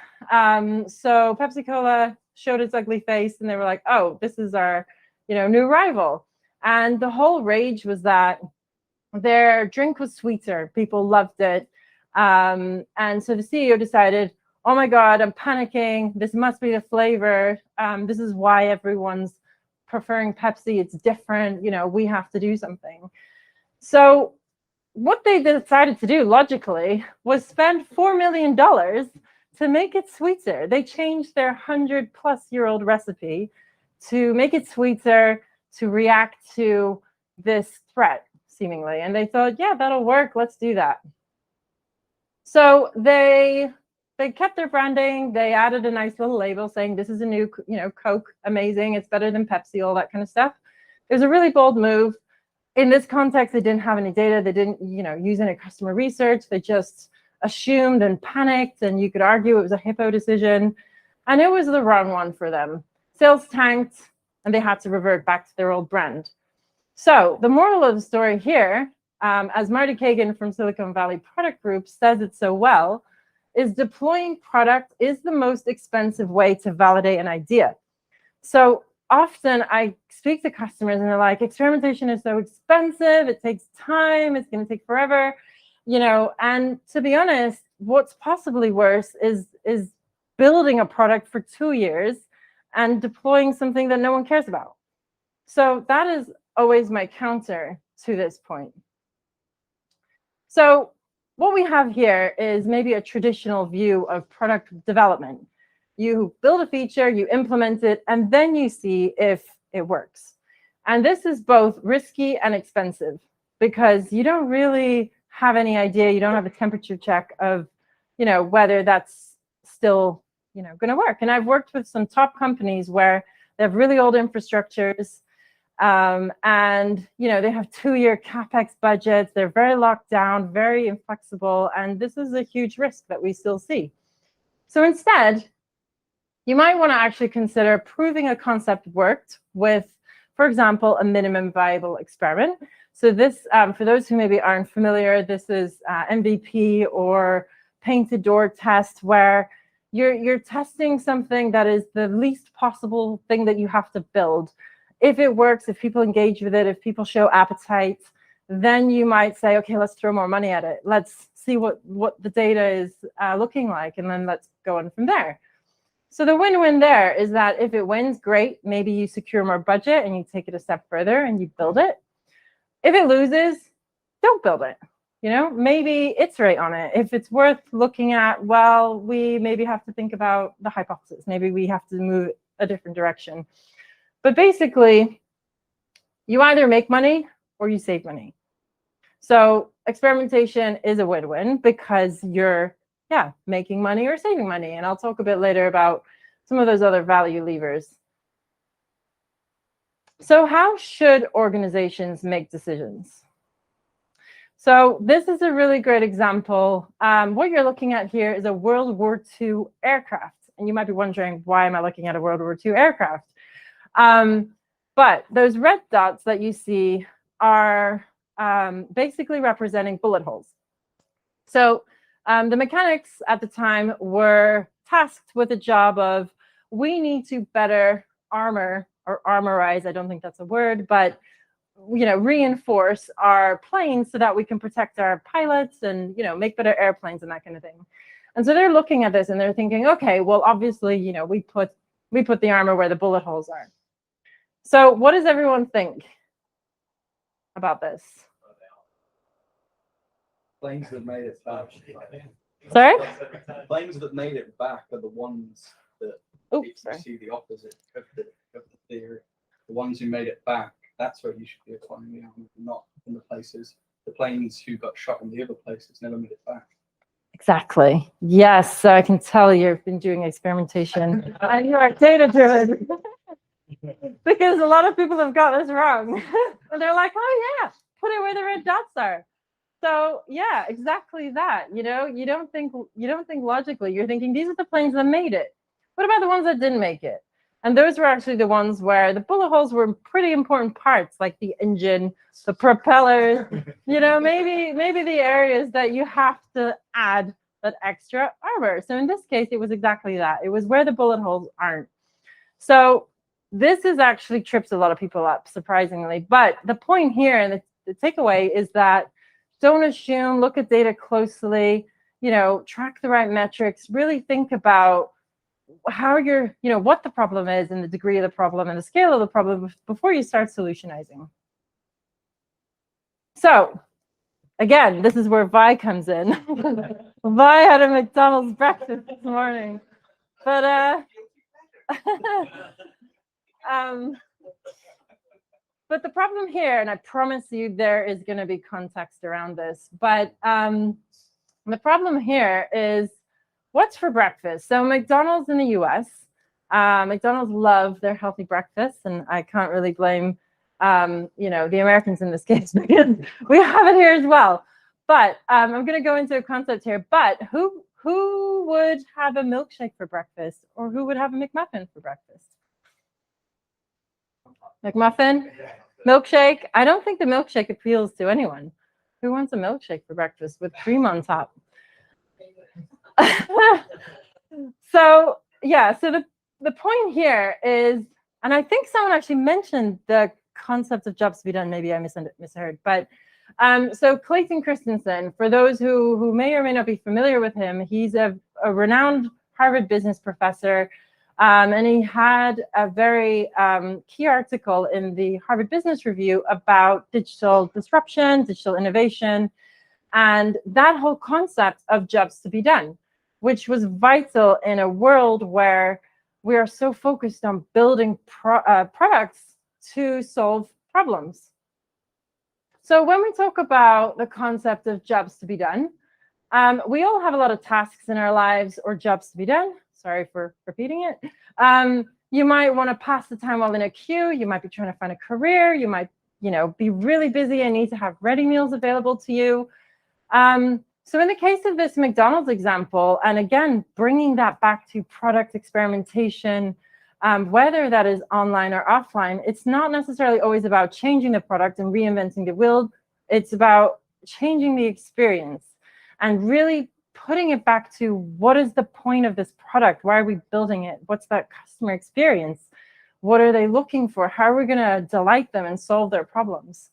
So Pepsi-Cola showed its ugly face, and they were like, oh, this is our new rival. And the whole rage was that their drink was sweeter. People loved it. And so the CEO decided, oh my God, I'm panicking. This must be the flavor. This is why everyone's preferring Pepsi. It's different. We have to do something. So what they decided to do logically was spend $4 million to make it sweeter. They changed their 100-plus-year-old recipe to make it sweeter, to react to this threat, seemingly. And they thought, yeah, that'll work. Let's do that. So they kept their branding. They added a nice little label saying this is a new, Coke, amazing. It's better than Pepsi, all that kind of stuff. It was a really bold move. In this context, they didn't have any data. They didn't, use any customer research. They just assumed and panicked, and you could argue it was a hippo decision, and it was the wrong one for them. Sales tanked, and they had to revert back to their old brand. So the moral of the story here, as Marty Kagan from Silicon Valley Product Group says it so well, is deploying product is the most expensive way to validate an idea. So often I speak to customers and they're like, experimentation is so expensive, it takes time, it's going to take forever, and to be honest, what's possibly worse is building a product for 2 years and deploying something that no one cares about. So that is always my counter to this point. So what we have here is maybe a traditional view of product development. You build a feature, you implement it, and then you see if it works. And this is both risky and expensive because you don't really have any idea. You don't have a temperature check of, whether that's still, going to work. And I've worked with some top companies where they have really old infrastructures, and they have 2-year capex budgets. They're very locked down, very inflexible, and this is a huge risk that we still see. So instead, you might want to actually consider proving a concept worked with, for example, a minimum viable experiment. So this, for those who maybe aren't familiar, this is MVP or painted door test, where you're testing something that is the least possible thing that you have to build. If it works, if people engage with it, if people show appetite, then you might say, okay, let's throw more money at it. Let's see what the data is looking like, and then let's go on from there. So the win-win there is that if it wins, great. Maybe you secure more budget and you take it a step further and you build it. If it loses, don't build it. Maybe iterate on it. If it's worth looking at, well, we maybe have to think about the hypothesis. Maybe we have to move a different direction. But basically, you either make money or you save money. So experimentation is a win-win because you're making money or saving money. And I'll talk a bit later about some of those other value levers. So how should organizations make decisions? So this is a really great example. What you're looking at here is a World War II aircraft. And you might be wondering, why am I looking at a World War II aircraft? But those red dots that you see are basically representing bullet holes. So the mechanics at the time were tasked with the job of, we need to better armor or armorize, I don't think that's a word, but reinforce our planes so that we can protect our pilots and make better airplanes and that kind of thing. And so they're looking at this and they're thinking, okay, well, obviously, you know, we put the armor where the bullet holes are. So what does everyone think about this? Planes that made it back. Sorry? Planes that made it back are the ones that Sorry. see the opposite of the theory. The ones who made it back, that's where you should be applying the armor, not in the places. The planes who got shot in the other places never made it back. Exactly. Yes, so I can tell you've been doing experimentation and you are data-driven. Because a lot of people have got this wrong. And they're like, oh yeah, put it where the red dots are. So yeah, exactly that. You know, you don't think logically. You're thinking these are the planes that made it. What about the ones that didn't make it? And those were actually the ones where the bullet holes were pretty important parts, like the engine, the propellers, you know, maybe the areas that you have to add that extra armor. So in this case, it was exactly that. It was where the bullet holes aren't. So this is actually trips a lot of people up, surprisingly. But the point here and the takeaway is that don't assume, look at data closely, you know, track the right metrics, really think about how you're, you know, what the problem is and the degree of the problem and the scale of the problem before you start solutionizing. So again, this is where Vi comes in. Vi had a McDonald's breakfast this morning, but but the problem here, and I promise you there is going to be context around this, but the problem here is what's for breakfast? So McDonald's in the US, McDonald's love their healthy breakfast, and I can't really blame you know, the Americans in this case because we have it here as well. But I'm going to go into a concept here. But who would have a milkshake for breakfast, or who would have a McMuffin for breakfast? McMuffin, milkshake. I don't think the milkshake appeals to anyone. Who wants a milkshake for breakfast with cream on top? So yeah, so the point here is, and I think someone actually mentioned the concept of jobs to be done. Maybe I misheard, but so Clayton Christensen, for those who may or may not be familiar with him, he's a renowned Harvard business professor, and he had a very key article in the Harvard Business Review about digital disruption, digital innovation, and that whole concept of jobs to be done, which was vital in a world where we are so focused on building products to solve problems. So when we talk about the concept of jobs to be done, we all have a lot of tasks in our lives or jobs to be done. Sorry for repeating it. You might want to pass the time while in a queue. You might be trying to find a career. You might, you know, be really busy and need to have ready meals available to you. So in the case of this McDonald's example, and again, bringing that back to product experimentation, whether that is online or offline, it's not necessarily always about changing the product and reinventing the wheel. It's about changing the experience and really putting it back to what is the point of this product? Why are we building it? What's that customer experience? What are they looking for? How are we going to delight them and solve their problems?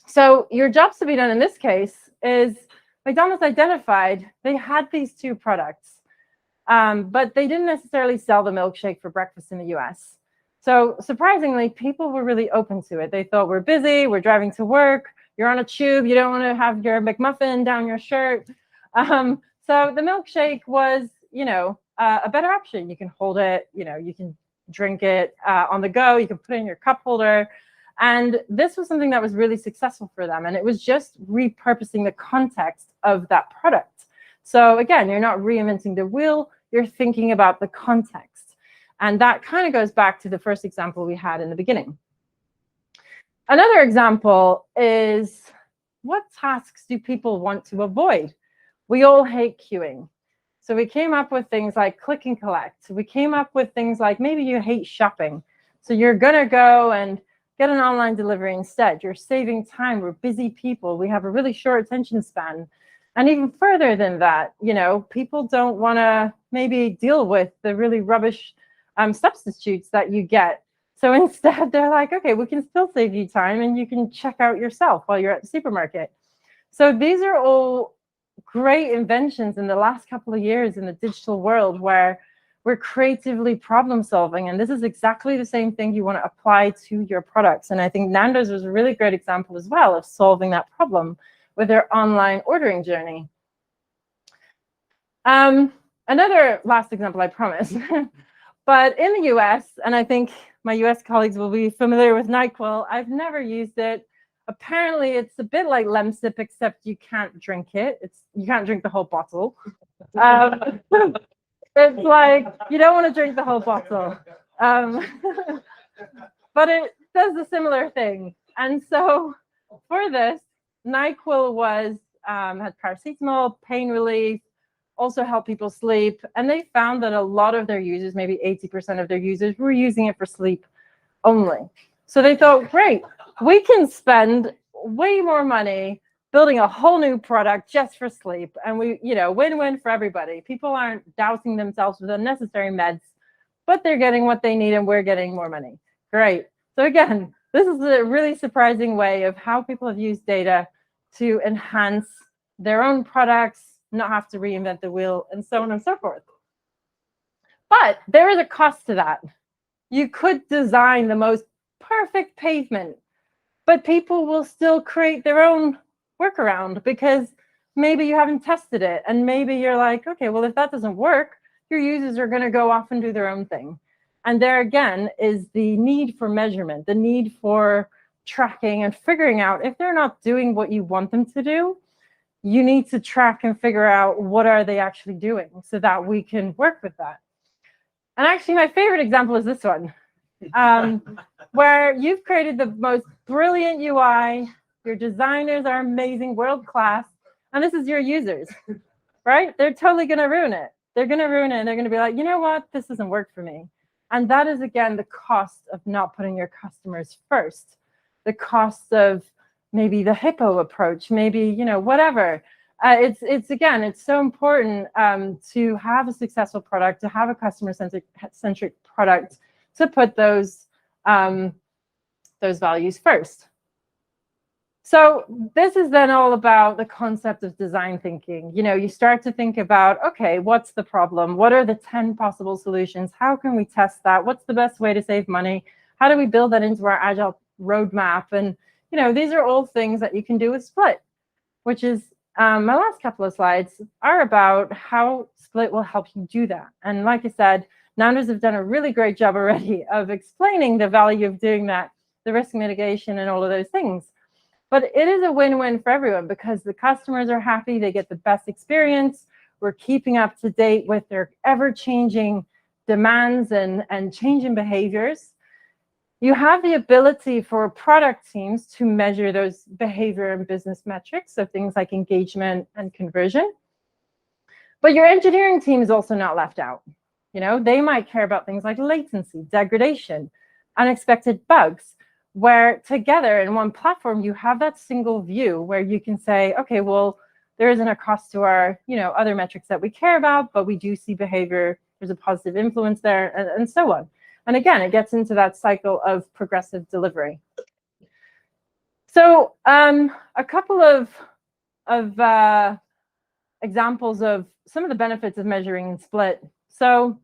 So your jobs to be done in this case is McDonald's identified they had these two products, but they didn't necessarily sell the milkshake for breakfast in the US. So surprisingly, people were really open to it. They thought, we're busy, we're driving to work, you're on a tube, you don't want to have your McMuffin down your shirt. So the milkshake was, you know, a better option. You can hold it, you know, you can drink it on the go, you can put it in your cup holder. And this was something that was really successful for them. And it was just repurposing the context of that product. So again, you're not reinventing the wheel, you're thinking about the context. And that kind of goes back to the first example we had in the beginning. Another example is, what tasks do people want to avoid? We all hate queuing. So we came up with things like click and collect. We came up with things like, maybe you hate shopping. So you're gonna go and get an online delivery instead. You're saving time. We're busy people. We have a really short attention span. And even further than that, you know, people don't want to maybe deal with the really rubbish substitutes that you get. So instead, they're like, okay, we can still save you time and you can check out yourself while you're at the supermarket. So these are all great inventions in the last couple of years in the digital world where we're creatively problem solving. And this is exactly the same thing you want to apply to your products. And I think Nando's was a really great example as well of solving that problem with their online ordering journey. Another last example, I promise. But in the US, and I think my US colleagues will be familiar with NyQuil, I've never used it. Apparently, it's a bit like Lemsip, except you can't drink it. You can't drink the whole bottle. It's like, you don't want to drink the whole bottle. But it does a similar thing. And so for this, NyQuil had paracetamol, pain relief, also help people sleep. And they found that a lot of their users, maybe 80% of their users, were using it for sleep only. So they thought, great, we can spend way more money building a whole new product just for sleep. And win-win for everybody. People aren't dousing themselves with unnecessary meds, but they're getting what they need and we're getting more money. Great. So again, this is a really surprising way of how people have used data to enhance their own products, not have to reinvent the wheel, and so on and so forth. But there is a cost to that. You could design the most perfect pavement, but people will still create their own workaround because maybe you haven't tested it. And maybe you're like, okay, well, if that doesn't work, your users are going to go off and do their own thing. And there again is the need for measurement, the need for tracking and figuring out if they're not doing what you want them to do. You need to track and figure out what are they actually doing so that we can work with that. And actually, my favorite example is this one, where you've created the most brilliant UI. Your designers are amazing, world-class, and this is your users, right? They're totally going to ruin it. They're going to ruin it, and they're going to be like, you know what? This doesn't work for me. And that is, again, the cost of not putting your customers first, the cost of maybe the hippo approach, maybe, whatever. It's so important to have a successful product, to have a customer-centric product, to put those values first. So this is then all about the concept of design thinking. You start to think about, okay, what's the problem? What are the 10 possible solutions? How can we test that? What's the best way to save money? How do we build that into our agile roadmap? And these are all things that you can do with Split, which is my last couple of slides are about how Split will help you do that. And like I said, Nando's have done a really great job already of explaining the value of doing that, the risk mitigation and all of those things. But it is a win-win for everyone because the customers are happy, they get the best experience. We're keeping up to date with their ever-changing demands and changing behaviors. You have the ability for product teams to measure those behavior and business metrics, so things like engagement and conversion. But your engineering team is also not left out. They might care about things like latency, degradation, unexpected bugs, where together in one platform, you have that single view where you can say, okay, well, there isn't a cost to our other metrics that we care about, but we do see behavior, there's a positive influence there, and so on. And again, it gets into that cycle of progressive delivery. So a couple of examples of some of the benefits of measuring in Split. So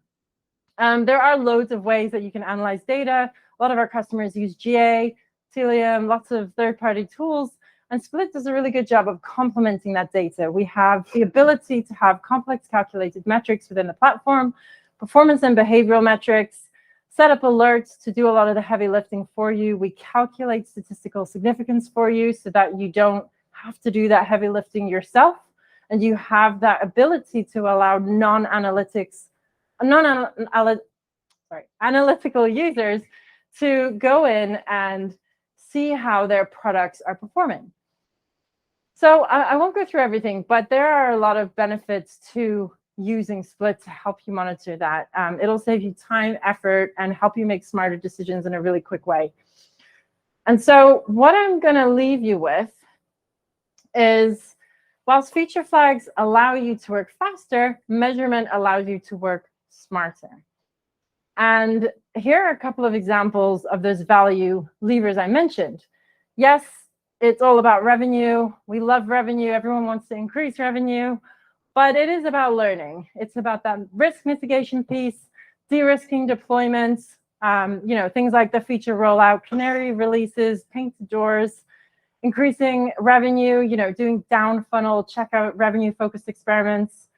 there are loads of ways that you can analyze data. A lot of our customers use GA, Telium, lots of third-party tools. And Split does a really good job of complementing that data. We have the ability to have complex calculated metrics within the platform, performance and behavioral metrics, set up alerts to do a lot of the heavy lifting for you. We calculate statistical significance for you so that you don't have to do that heavy lifting yourself. And you have that ability to allow analytical users to go in and see how their products are performing. So I won't go through everything, but there are a lot of benefits to using Split to help you monitor that. It'll save you time, effort, and help you make smarter decisions in a really quick way. And so what I'm going to leave you with is, whilst feature flags allow you to work faster, measurement allows you to work smarter. And here are a couple of examples of those value levers I mentioned. Yes, it's all about revenue. We love revenue. Everyone wants to increase revenue, but it is about learning. It's about that risk mitigation piece, de-risking deployments, things like the feature rollout, canary releases, painted doors, increasing revenue, doing down funnel checkout revenue focused experiments.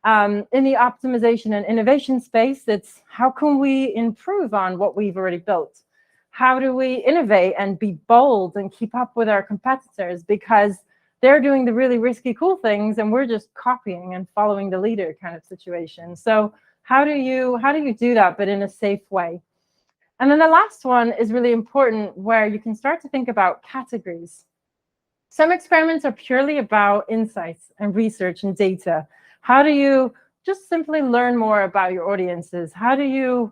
In the optimization and innovation space, it's how can we improve on what we've already built? How do we innovate and be bold and keep up with our competitors, because they're doing the really risky, cool things and we're just copying and following the leader kind of situation. So how do you do that, but in a safe way? And then the last one is really important, where you can start to think about categories. Some experiments are purely about insights and research and data. How do you just simply learn more about your audiences? How do you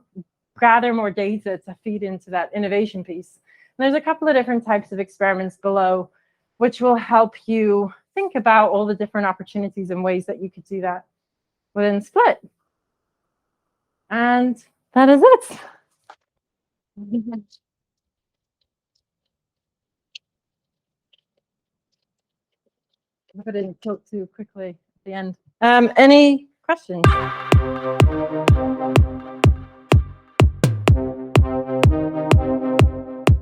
gather more data to feed into that innovation piece? And there's a couple of different types of experiments below, which will help you think about all the different opportunities and ways that you could do that within Split. And that is it. I hope I didn't talk too quickly at the end. Any questions?